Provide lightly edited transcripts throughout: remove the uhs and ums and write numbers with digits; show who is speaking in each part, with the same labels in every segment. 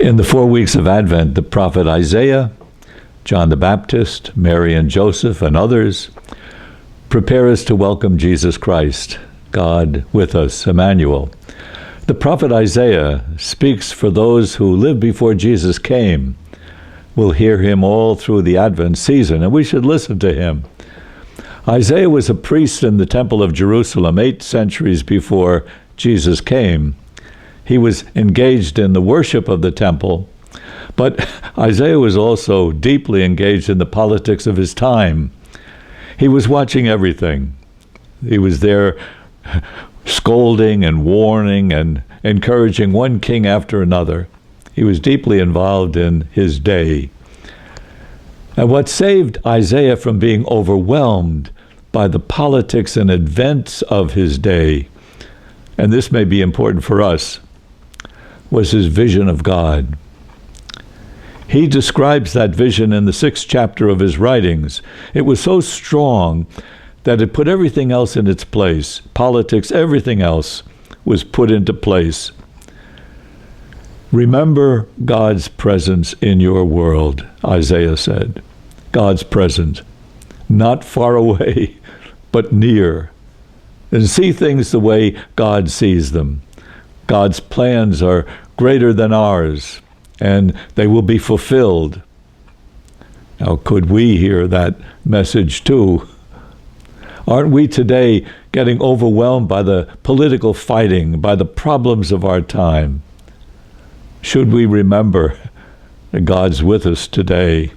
Speaker 1: In the 4 weeks of Advent, the prophet Isaiah, John the Baptist, Mary and Joseph, and others prepare us to welcome Jesus Christ, God with us, Emmanuel. The prophet Isaiah speaks for those who lived before Jesus came. We'll hear him all through the Advent season, and we should listen to him. Isaiah was a priest in the Temple of Jerusalem 8 centuries before Jesus came. He was engaged in the worship of the temple, but Isaiah was also deeply engaged in the politics of his time. He was watching everything. He was there scolding and warning and encouraging one king after another. He was deeply involved in his day. And what saved Isaiah from being overwhelmed by the politics and events of his day, and this may be important for us, was his vision of God. He describes that vision in the 6th chapter of his writings. It was so strong that it put everything else in its place. Politics, everything else was put into place. Remember God's presence in your world, Isaiah said. God's presence, not far away, but near. And see things the way God sees them. God's plans are greater than ours, and they will be fulfilled. Now, could we hear that message too? Aren't we today getting overwhelmed by the political fighting, by the problems of our time? Should we remember that God's with us today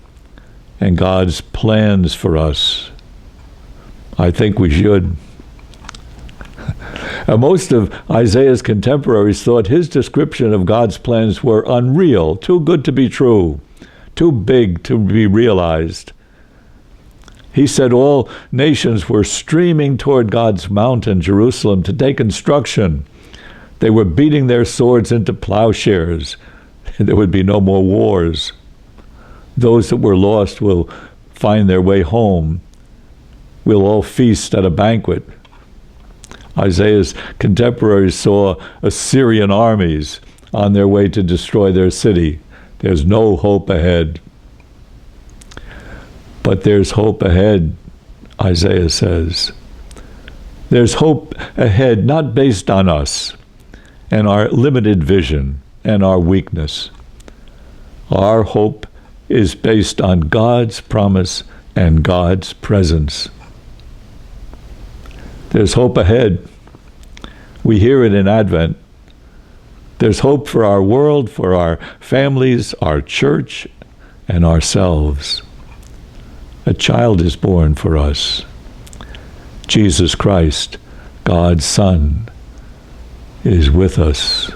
Speaker 1: and God's plans for us? I think we should. Most of Isaiah's contemporaries thought his description of God's plans were unreal, too good to be true, too big to be realized. He said all nations were streaming toward God's mountain, Jerusalem, to take instruction. They were beating their swords into plowshares. There would be no more wars. Those that were lost will find their way home. We'll all feast at a banquet. Isaiah's contemporaries saw Assyrian armies on their way to destroy their city. There's no hope ahead. But there's hope ahead, Isaiah says. There's hope ahead, not based on us and our limited vision and our weakness. Our hope is based on God's promise and God's presence. There's hope ahead. We hear it in Advent. There's hope for our world, for our families, our church, and ourselves. A child is born for us. Jesus Christ, God's Son, is with us.